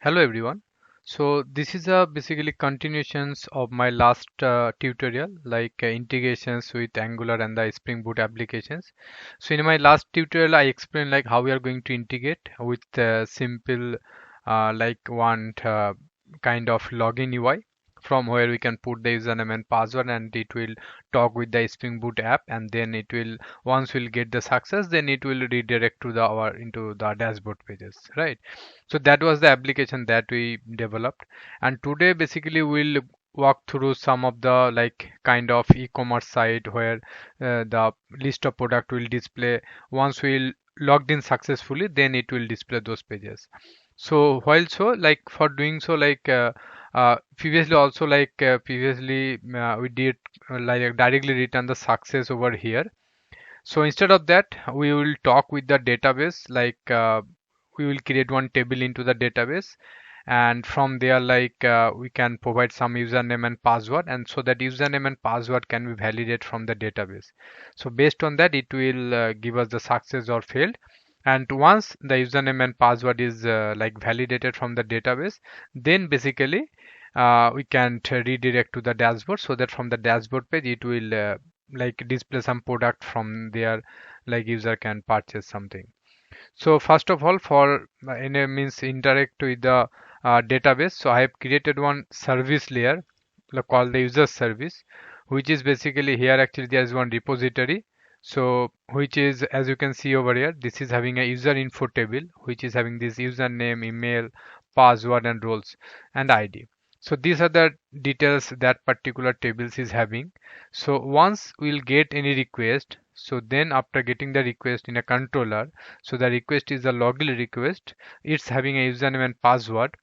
Hello everyone. So this is a basically continuations of my last tutorial like integrations with Angular and the Spring Boot applications. So in my last tutorial I explained like how we are going to integrate with simple like one kind of login UI from where we can put the username and password and it will talk with the Spring Boot app, and then it will, once we'll get the success, then it will redirect to the our into the dashboard pages, right? So that was the application that we developed, and today basically we'll walk through some of the like kind of e-commerce site where the list of product will display. Once we'll logged in successfully, then it will display those pages. So while so like for doing so like previously also like previously we did like directly return the success over here. So instead of that, we will talk with the database, like we will create one table into the database, and from there like we can provide some username and password, and so that username and password can be validated from the database. So based on that, it will give us the success or failed. And once the username and password is like validated from the database, then basically we can redirect to the dashboard, so that from the dashboard page it will like display some product from there, like user can purchase something. So first of all, for in a means interact with the database, so I have created one service layer called the user service, which is basically here actually there is one repository. So which is, as you can see over here, this is having a user info table which is having this username, email, password and roles and ID. So these are the details that particular tables is having. So once we'll get any request, so then after getting the request in a controller, so the request is a login request, it's having a username and password.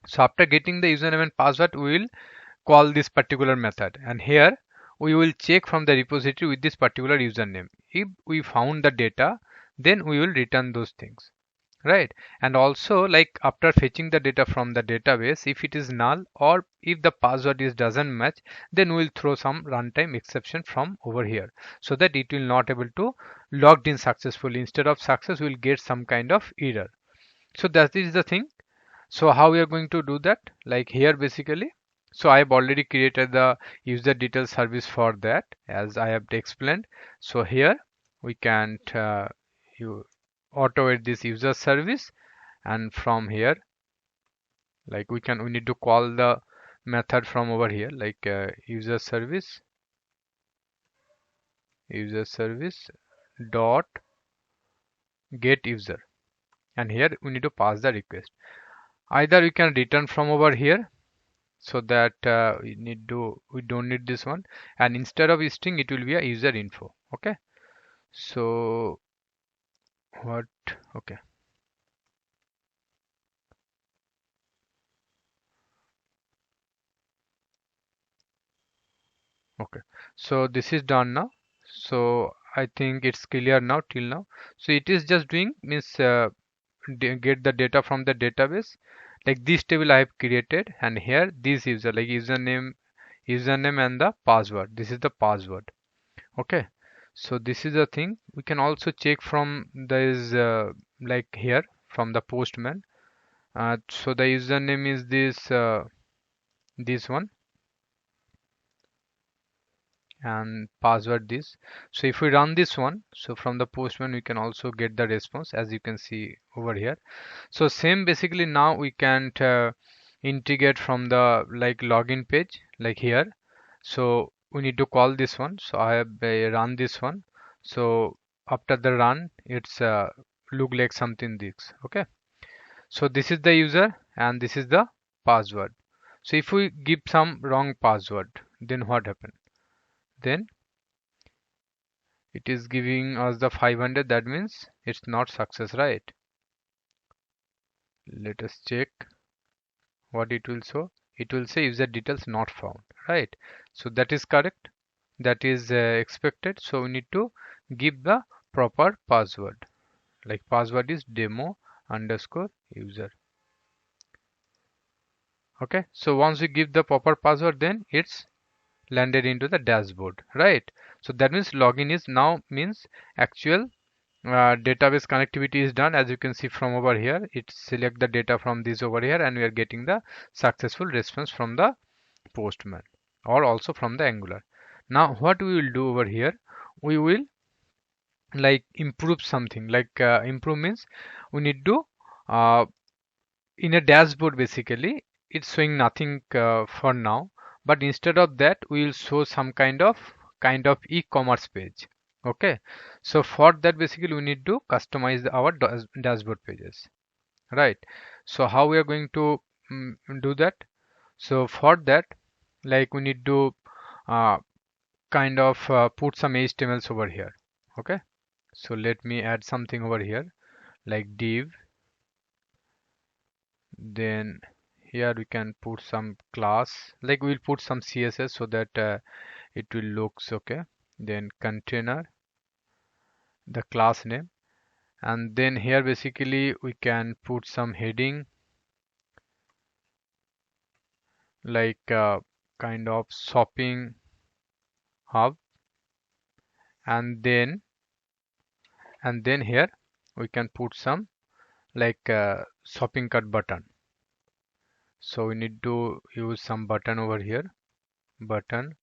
So after getting the username and password, we will call this particular method, and here we will check from the repository with this particular username. If we found the data, then we will return those things, right? And also like after fetching the data from the database, if it is null or if the password is doesn't match, then we'll throw some runtime exception from over here, so that it will not able to logged in successfully. Instead of success, we'll get some kind of error. So that is the thing. So how we are going to do that, like here basically, so I have already created the user detail service for that, as I have explained. So here we can you automate this user service, and from here like we need to call the method from over here, like user service dot get user, and here we need to pass the request. Either we can return from over here, so that we don't need this one, and instead of string it will be a user info. Okay, so what, okay, okay, so this is done now. So I think it's clear now till now. So it is just doing means get the data from the database, like this table I have created, and here this user like username and the password, this is the password. Okay, so this is the thing. We can also check from this like here from the postman. So the username is this one, and password this. So if we run this one, so from the postman we can also get the response, as you can see over here. So same basically now we can integrate from the like login page, like here. So we need to call this one. So I have run this one. So after the run, it's look like something this. Okay. So this is the user and this is the password. So if we give some wrong password, then what happen? Then it is giving us the 500. That means it's not success, right? Let us check what it will show. It will say user details not found, right? So that is correct, that is expected. So we need to give the proper password, like password is demo underscore user. Okay, so once we give the proper password, then it's landed into the dashboard, right? So that means login is now means actual database connectivity is done. As you can see from over here, it select the data from this over here, and we are getting the successful response from the Postman or also from the Angular. Now what we will do over here, we will like improve something. Like improve means we need to uh, in a dashboard, basically it's showing nothing for now, but instead of that we will show some kind of e-commerce page. Okay, so for that basically we need to customize our dashboard pages, right? So how we are going to do that? So for that, like we need to uh, put some HTMLs over here. Okay, so let me add something over here like div. Then here we can put some class, like we'll put some CSS so that it will looks okay. Then container, the class name, and then here basically we can put some heading like kind of shopping hub, and then here we can put some like shopping cart button. So we need to use some button over here, button,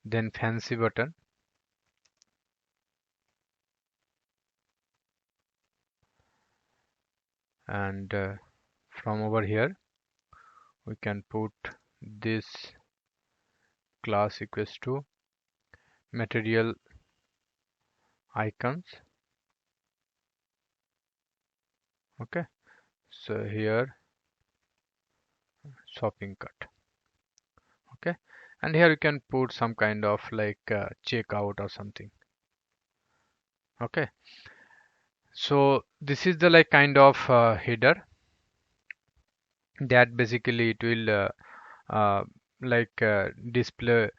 then fancy button, and from over here we can put this class equals to material icons. Okay, so here shopping cart. Okay, and here you can put some kind of like checkout or something. Okay, so this is the like kind of header that basically it will like display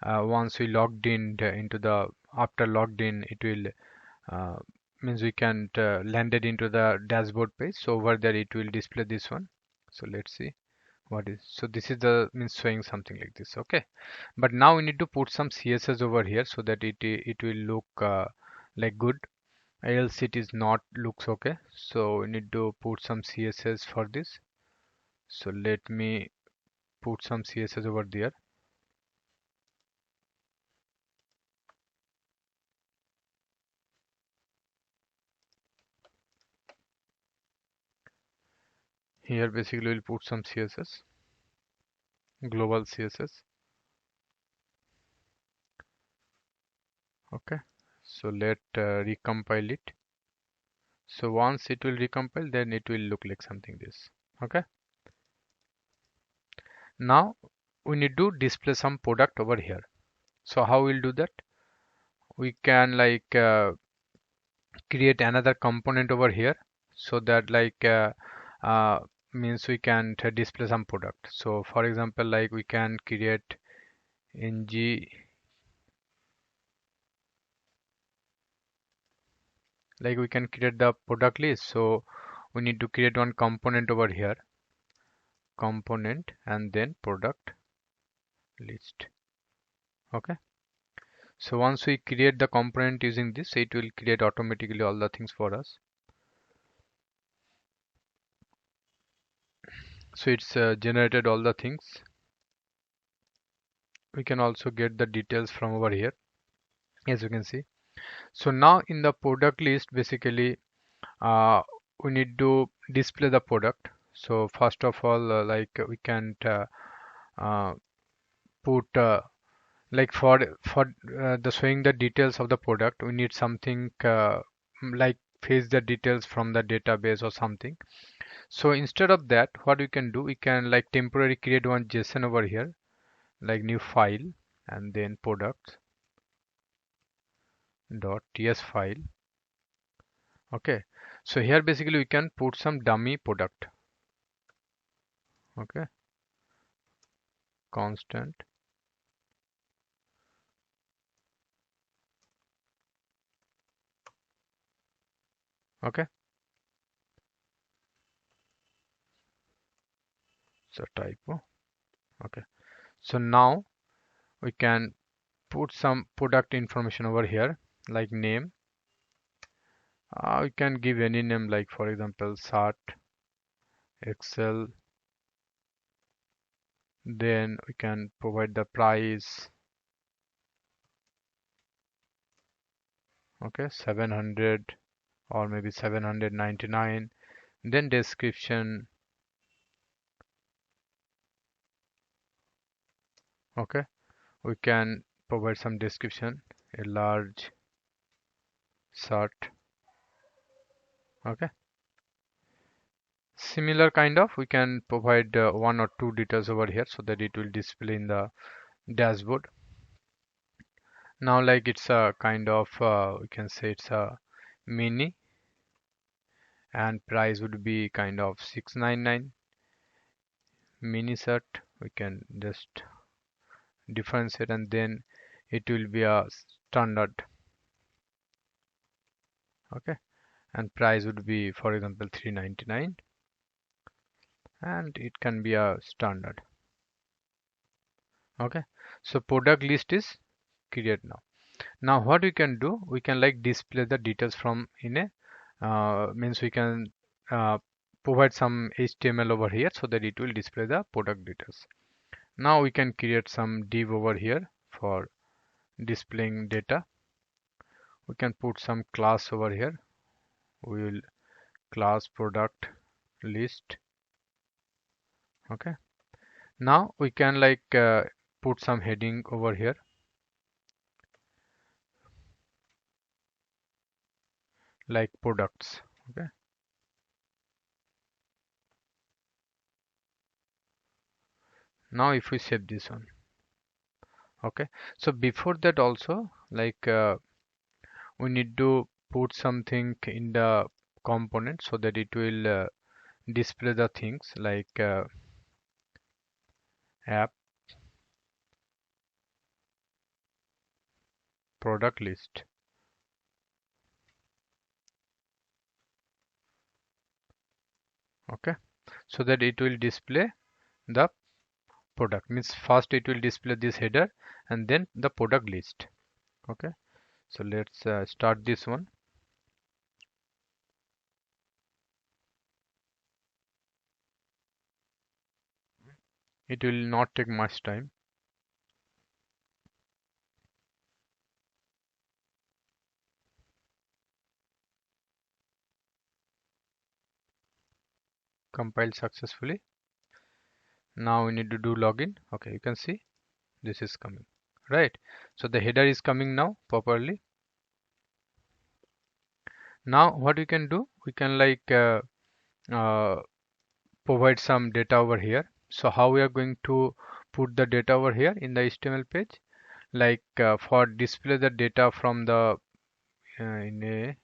once we logged in into the after logged in it will uh, means we can landed into the dashboard page. So over there it will display this one. So let's see what is, so this is the means showing something like this. Okay, but now we need to put some CSS over here so that it will look like good, else it is not looks okay. So we need to put some CSS for this. So let me put some CSS over there. Here basically we'll put some CSS, global CSS. Okay, so let recompile it. So once it will recompile, then it will look like something this. Okay, now we need to display some product over here. So how we'll do that? We can like create another component over here so that like uh, means we can display some product. So for example, like we can create ng, like we can create the product list. So we need to create one component over here, component, and then product list. Okay, so once we create the component using this, it will create automatically all the things for us. So it's generated all the things. We can also get the details from over here, as you can see. So now in the product list, basically we need to display the product. So first of all, like we can uh, put like for the showing the details of the product, we need something like fetch the details from the database or something. So instead of that, what we can do, we can like temporarily create one JSON over here, like new file, and then products dot ts file. Okay, so here basically we can put some dummy product. Okay, constant. Okay, so typo. Okay, so now we can put some product information over here like name. We can give any name, like for example sart excel. Then we can provide the price. Okay, 700 or maybe 799. Then description. Okay, we can provide some description, a large sart. Okay, similar kind of we can provide one or two details over here so that it will display in the dashboard. Now like it's a kind of we can say it's a mini, and price would be kind of 699. Mini sart, we can just differentiate, and then it will be a standard. Okay, and price would be for example 399, and it can be a standard. Okay, so product list is created now. Now what we can do, we can like display the details from in a means we can uh, provide some HTML over here so that it will display the product details. Now we can create some div over here for displaying data. We can put some class over here. We will class product list. Okay, now we can like put some heading over here, like products. Okay, now if we save this one. Okay, so before that also like we need to put something in the component so that it will display the things like app product list. Okay, so that it will display the product, means first it will display this header and then the product list. Okay, so let's start this one. It will not take much time. Compiled successfully. Now we need to do login. Okay, you can see this is coming, right? So the header is coming now properly. Now what we can do, we can like uh, provide some data over here. So how we are going to put the data over here in the HTML page, like for display the data from the in a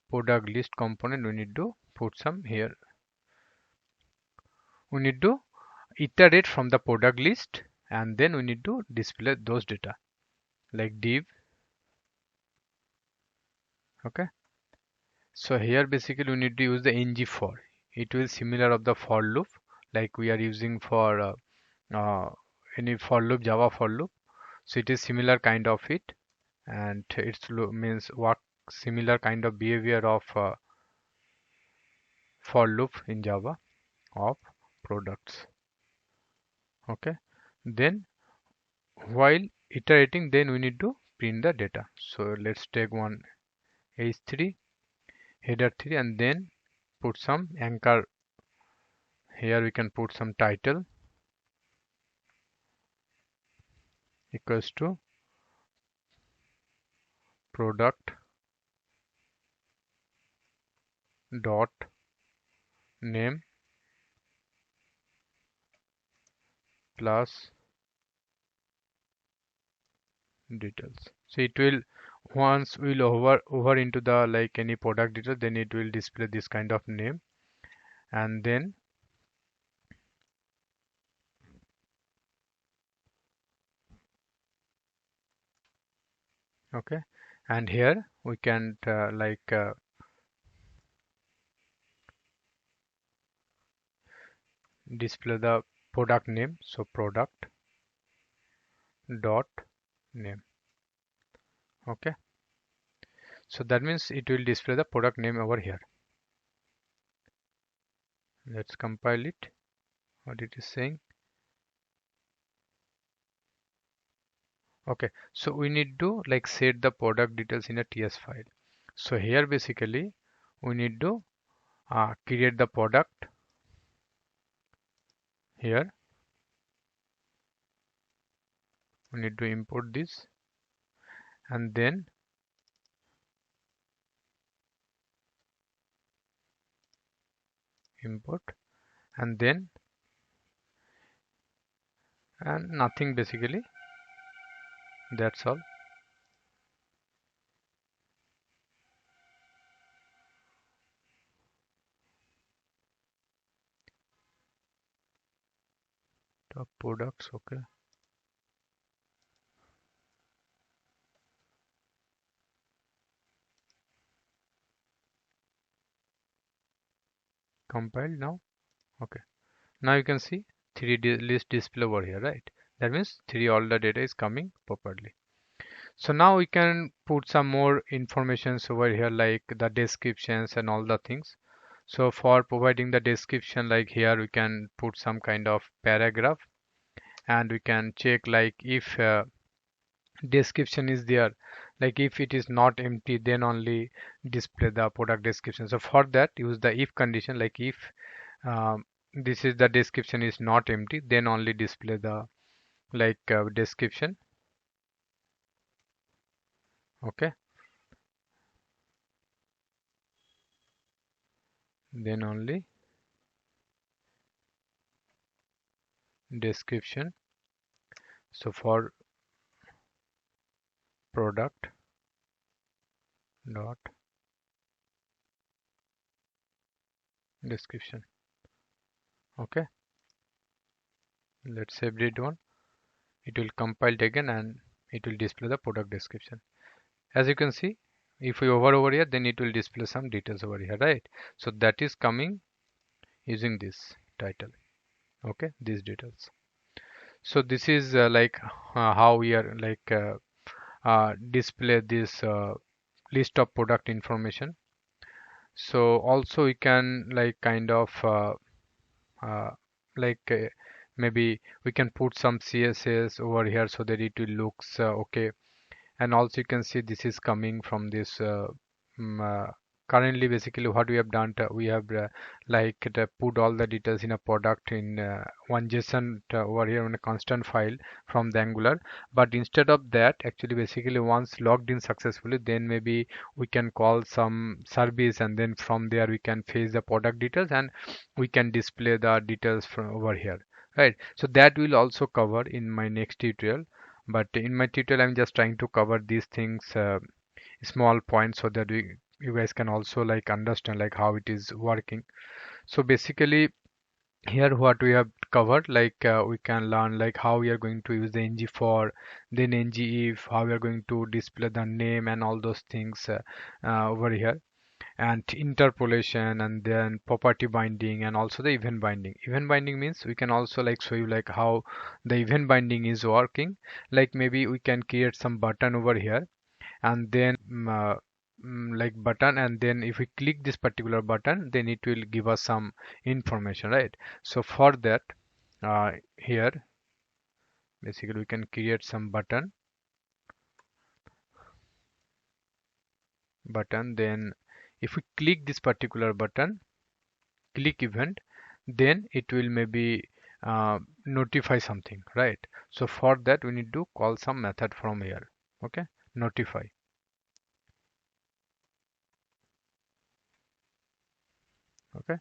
product list component, we need to put some here. We need to iterate from the product list, and then we need to display those data like div. Okay, so here basically we need to use the ngFor. It will similar of the for loop like we are using for uh, any for loop, Java for loop. So it is similar kind of it, and it means work similar kind of behavior of for loop in Java of products. Okay, then while iterating, then we need to print the data. So let's take one h3 header 3 and then put some anchor. Here we can put some title equals to product dot name plus details. So it will, once we'll over into the like any product detail, then it will display this kind of name, and then okay, and here we can like display the product name. So product dot name. Okay, So that means it will display the product name over here. Let's compile it. What it is saying. Okay, so we need to like set the product details in a TS file. So here basically we need to create the product here. We need to import this and then import and then and nothing basically, that's all. Top products, okay. Compiled now. Okay, now you can see list display over here, right? That means all the data is coming properly. So now we can put some more informations over here like the descriptions and all the things. So for providing the description, like here we can put some kind of paragraph and we can check like if description is there, like if it is not empty then only display the product description. So for that use the if condition, like if this is the description is not empty then only display the description. Okay, then only description. So for product dot description. Okay, let's save it one. It will compile it again and it will display the product description. As you can see, if we hover over here then it will display some details over here, right? So that is coming using this title. Okay, these details. So this is how we are display this list of product information. So also we can like kind of uh, like maybe we can put some CSS over here so that it will looks okay. And also you can see this is coming from this mm, uh, currently basically what we have done, we have put all the details in a product in one JSON over here on a constant file from the Angular. But instead of that, actually basically once logged in successfully, then maybe we can call some service and then from there we can fetch the product details and we can display the details from over here, right? So that will also cover in my next tutorial. But in my tutorial I'm just trying to cover these things small points so that you guys can also like understand like how it is working. So basically here what we have covered, we can learn like how we are going to use the ngFor, then ngIf, how we are going to display the name and all those things over here, and interpolation, and then property binding, and also the event binding. Event binding means we can also like show you like how the event binding is working. Like maybe we can create some button over here and then like button, and then if we click this particular button then it will give us some information, right? So for that here basically we can create some button, then if we click this particular button, click event, then it will maybe notify something, right? So for that we need to call some method from here. Okay, notify. Okay,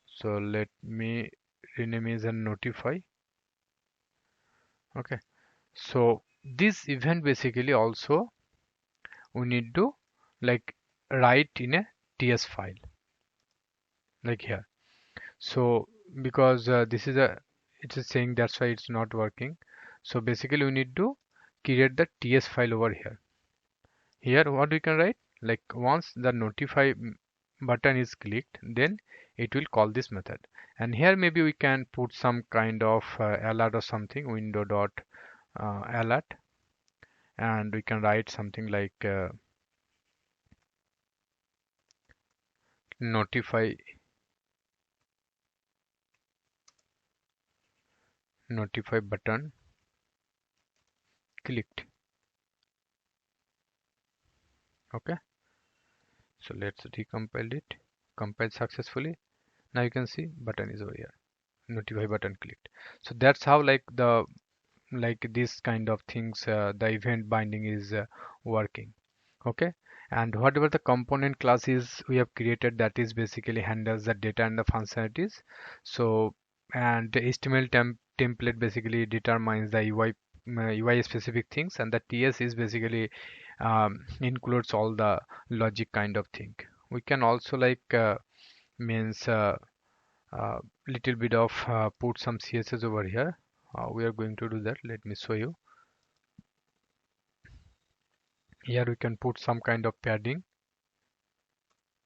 so let me rename as a notify. Okay, so this event basically also we need to like write in a TS file like here. So because this is a it is saying that's why it's not working. So basically we need to create the TS file over here. Here what we can write, like once the notify button is clicked then it will call this method, and here maybe we can put some kind of alert or something, window dot alert, and we can write something like notify button clicked. Okay, so let's recompile it. Compile successfully. Now you can see button is over here, notify button clicked. So that's how like this kind of things the event binding is working. Okay, and whatever the component classes we have created, that is basically handles the data and the functionalities. So, and the HTML template basically determines the UI specific things, and the TS is basically includes all the logic kind of thing. We can also like means little bit of put some CSS over here. We are going to do that. Let me show you. Here we can put some kind of padding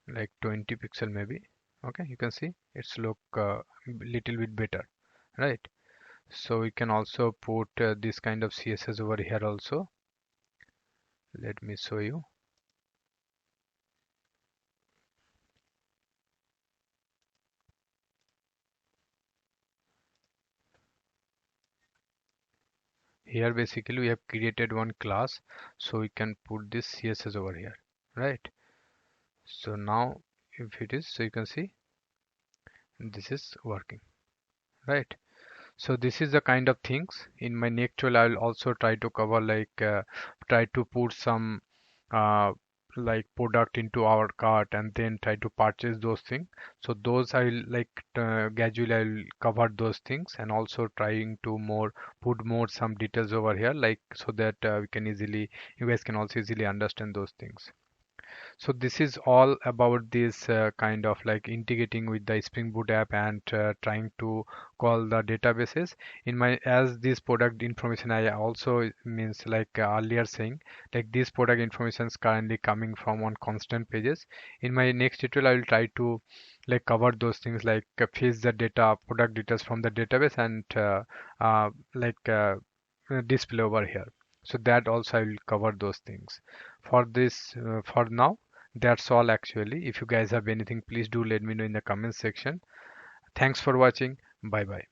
like 20 pixel maybe. Okay, you can see it's look little bit better, right? So we can also put this kind of CSS over here also. Let me show you. Here basically we have created one class, so we can put this CSS over here, right? So now if it is, so you can see this is working, right? So this is the kind of things. In my next tutorial I will also try to cover like try to put some uh, like product into our cart and then try to purchase those things. So those I will like gradually I will cover those things, and also trying to more put more some details over here, like so that we can easily, you guys can also easily understand those things. So this is all about this kind of like integrating with the Spring Boot app and trying to call the databases. In my, as this product information, I also means like earlier saying, like this product information is currently coming from on constant pages. In my next tutorial I will try to like cover those things, like fetch the data product details from the database and like display over here. So that also I will cover those things. For this for now, that's all actually. If you guys have anything, please do let me know in the comment section. Thanks for watching. Bye bye.